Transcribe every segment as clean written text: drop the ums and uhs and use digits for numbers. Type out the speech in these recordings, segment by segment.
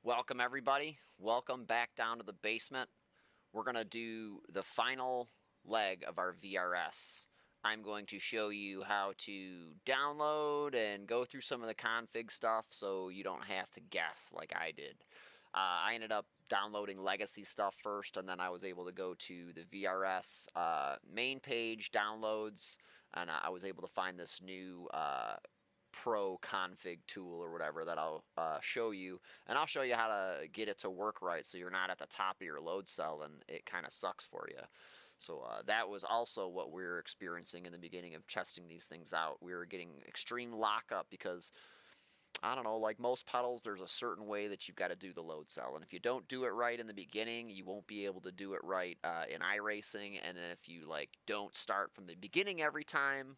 Welcome everybody. Welcome back down to the basement. We're going to do the final leg of our VRS. I'm going to show you how to download and go through some of the config stuff so you don't have to guess like I did. I ended up downloading legacy stuff first, and then I was able to go to the VRS main page, downloads, and I was able to find this new pro config tool or whatever that I'll show you, and I'll show you how to get it to work right so you're not at the top of your load cell and it kind of sucks for you. So that was also what we were experiencing in the beginning of testing these things out. We were getting extreme lockup because, I don't know, like most pedals, there's a certain way that you've got to do the load cell, and if you don't do it right in the beginning, you won't be able to do it right in Iracing. And then if you don't start from the beginning every time,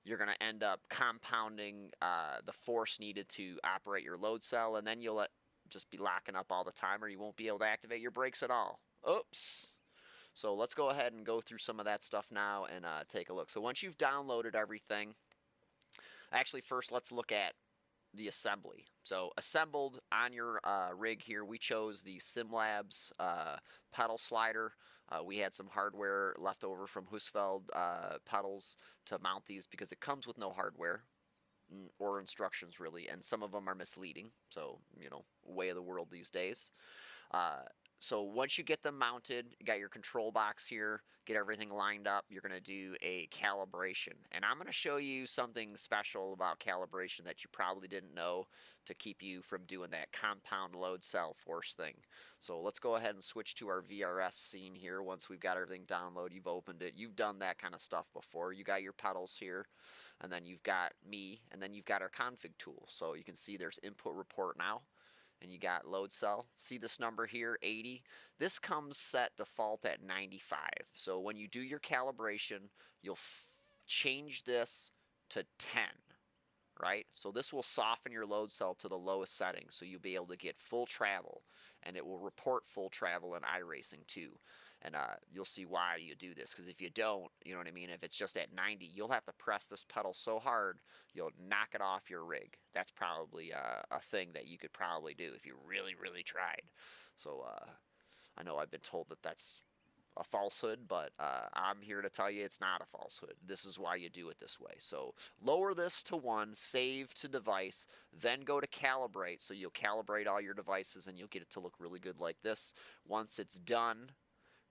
you're going to end up compounding the force needed to operate your load cell, and then you'll just be locking up all the time, or you won't be able to activate your brakes at all. Oops. So let's go ahead and go through some of that stuff now and take a look. So once you've downloaded everything, actually first let's look at the assembly. So assembled on your rig here, we chose the SimLabs pedal slider. We had some hardware left over from Husfeld pedals to mount these because it comes with no hardware or instructions really, and some of them are misleading. So, you know, way of the world these days. So once you get them mounted, you got your control box here, get everything lined up, you're going to do a calibration. And I'm going to show you something special about calibration that you probably didn't know to keep you from doing that compound load cell force thing. So let's go ahead and switch to our VRS scene here. Once we've got everything downloaded, you've opened it, you've done that kind of stuff before. You got your pedals here, and then you've got me, and then you've got our config tool. So you can see there's input report now. And you got load cell. See this number here, 80? This comes set default at 95. So when you do your calibration, you'll change this to 10, right? So this will soften your load cell to the lowest setting, so you'll be able to get full travel, and it will report full travel in Iracing too. And you'll see why you do this, because if you don't, you know what I mean, if it's just at 90, you'll have to press this pedal so hard you'll knock it off your rig. That's probably a thing that you could probably do if you really tried. So I know I've been told that that's a falsehood, but I'm here to tell you it's not a falsehood. This is why you do it this way. So lower this to 1, save to device, then go to calibrate. So you'll calibrate all your devices and you'll get it to look really good like this. Once it's done,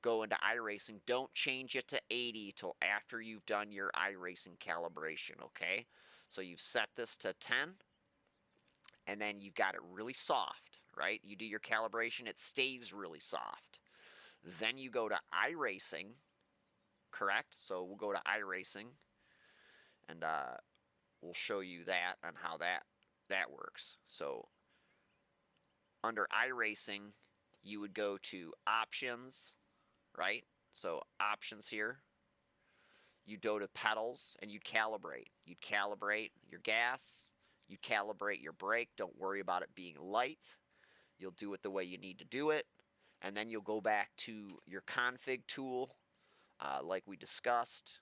go into Iracing. Don't change it to 80 till after you've done your Iracing calibration, okay? So you've set this to 10, and then you've got it really soft, right? You do your calibration, it stays really soft. Then you go to Iracing, correct? So we'll go to Iracing, and we'll show you that and how that works. So under Iracing, you would go to Options, right? So Options here. You'd go to Pedals, and you'd calibrate. You'd calibrate your gas. You'd calibrate your brake. Don't worry about it being light. You'll do it the way you need to do it. And then you'll go back to your config tool, like we discussed,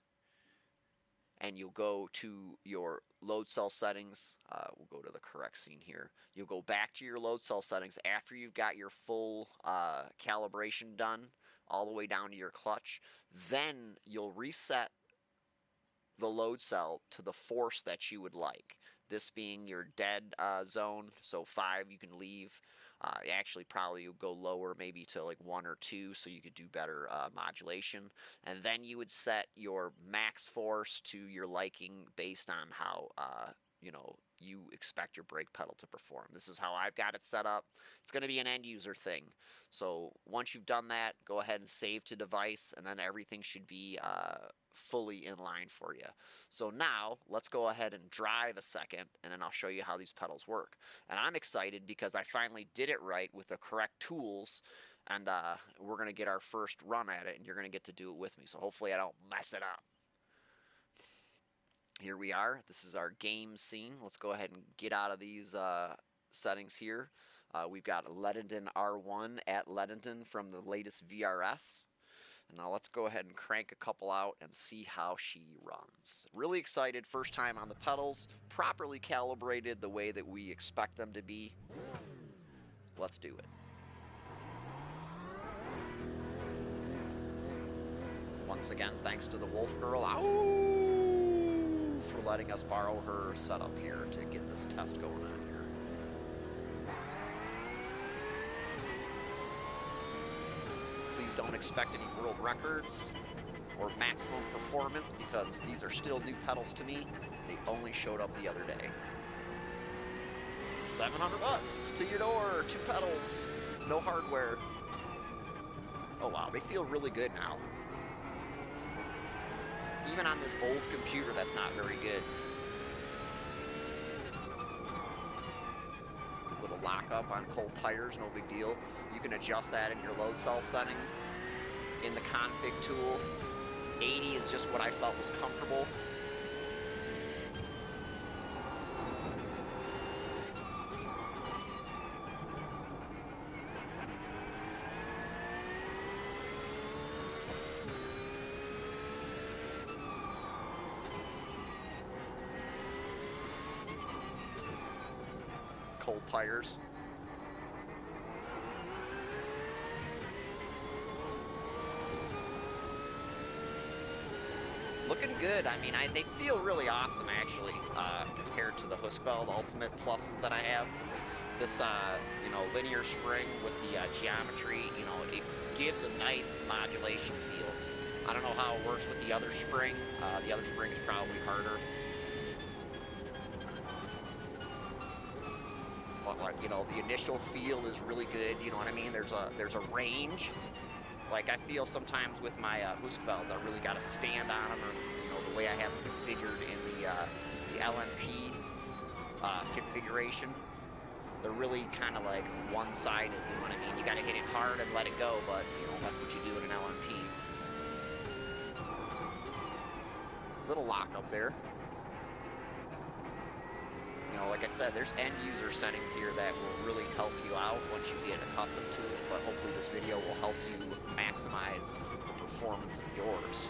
and you'll go to your load cell settings. We'll go to the correct scene here. You'll go back to your load cell settings after you've got your full calibration done, all the way down to your clutch. Then you'll reset the load cell to the force that you would like. This being your dead zone, so 5 you can leave. Actually, probably you'll go lower, maybe to like 1 or 2, so you could do better modulation. And then you would set your max force to your liking based on how you know, you expect your brake pedal to perform. This is how I've got it set up. It's going to be an end user thing. So once you've done that, go ahead and save to device, and then everything should be fully in line for you. So now let's go ahead and drive a second, and then I'll show you how these pedals work. And I'm excited because I finally did it right with the correct tools, and we're going to get our first run at it, and you're going to get to do it with me. So hopefully I don't mess it up. Here we are. This is our game scene. Let's go ahead and get out of these settings here. We've got Leadington R1 at Leadington from the latest VRS. And now let's go ahead and crank a couple out and see how she runs. Really excited, first time on the pedals, properly calibrated the way that we expect them to be. Let's do it. Once again, thanks to the Wolf Girl, for letting us borrow her setup here to get this test going on here. Please don't expect any world records or maximum performance because these are still new pedals to me. They only showed up the other day. 700 bucks to your door, 2 pedals, no hardware. Oh wow, they feel really good now. Even on this old computer that's not very good. Little lockup on cold tires, no big deal. You can adjust that in your load cell settings in the config tool. 80 is just what I felt was comfortable. Cold tires. Looking good. I mean, they feel really awesome actually, compared to the Husqvarna Ultimate Pluses that I have. This, you know, linear spring with the geometry, you know, it gives a nice modulation feel. I don't know how it works with the other spring. The other spring is probably harder. But like, you know, the initial feel is really good. You know what I mean? There's a range. Like I feel sometimes with my Husqvarnas, I really got to stand on them, or you know, the way I have them configured in the LMP configuration. They're really kind of like one-sided. You know what I mean? You got to hit it hard and let it go, but you know that's what you do in an LMP. Little lock up there. You know, like I said, there's end user settings here that will really help you out once you get accustomed to it, but hopefully this video will help you maximize the performance of yours.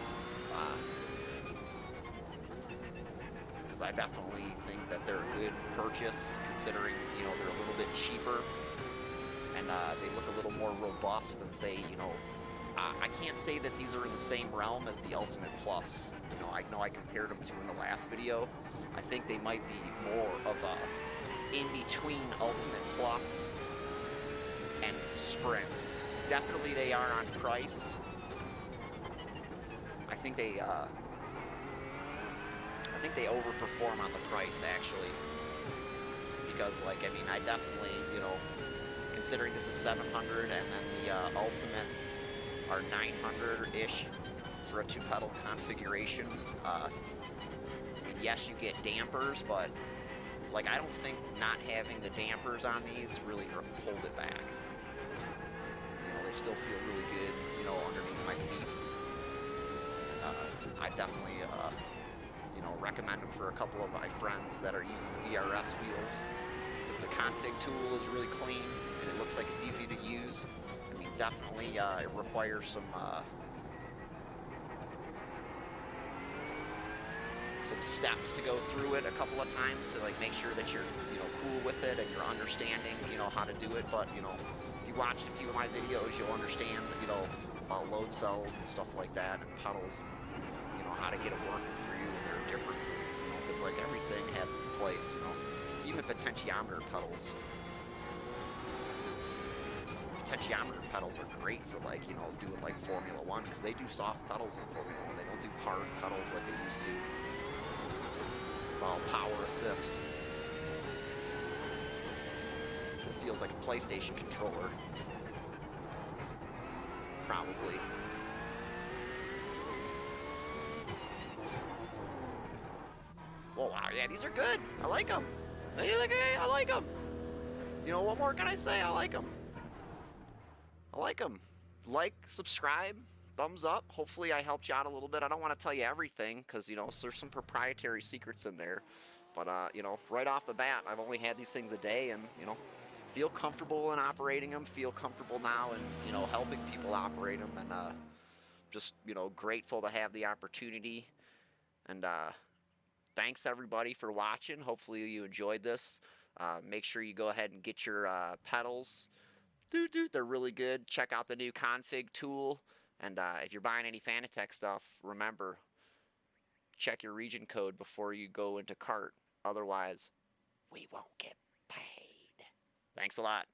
Because I definitely think that they're a good purchase, considering, you know, they're a little bit cheaper, and they look a little more robust than, say, you know, I can't say that these are in the same realm as the Ultimate Plus. You know I compared them to in the last video. I think they might be more of a in-between Ultimate Plus and Sprints. Definitely they are on price. I think they overperform on the price actually. Because like, I mean, I definitely, you know, considering this is 700 and then the Ultimates are 900-ish for a 2-pedal configuration. Yes, you get dampers, but like I don't think not having the dampers on these really hold it back. You know, they still feel really good, you know, underneath my feet. I definitely, you know, recommend them for a couple of my friends that are using VRS wheels, because the config tool is really clean and it looks like it's easy to use. I mean, definitely it requires some steps to go through it a couple of times to like make sure that you're, you know, cool with it and you're understanding, you know, how to do it. But you know, if you watch a few of my videos, you'll understand, you know, load cells and stuff like that, and pedals, and, you know, how to get it working for you and their differences, you know, because like everything has its place, you know, even potentiometer pedals. Potentiometer pedals are great for like, you know, doing like Formula 1, because they do soft pedals in Formula 1. They don't do hard pedals like they used to. It's all power assist. It feels like a PlayStation controller. Probably. Whoa, wow, yeah, these are good. I like them. I like them. You know, what more can I say? I like them. I like them. Like, subscribe, thumbs up. Hopefully I helped you out a little bit. I don't want to tell you everything because, you know, there's some proprietary secrets in there. But, you know, right off the bat, I've only had these things a day and, you know, feel comfortable in operating them, feel comfortable now in, you know, helping people operate them, and just, you know, grateful to have the opportunity. And thanks everybody for watching. Hopefully you enjoyed this. Make sure you go ahead and get your pedals. They're really good. Check out the new config tool. And if you're buying any Fanatec stuff, remember, check your region code before you go into cart. Otherwise, we won't get paid. Thanks a lot.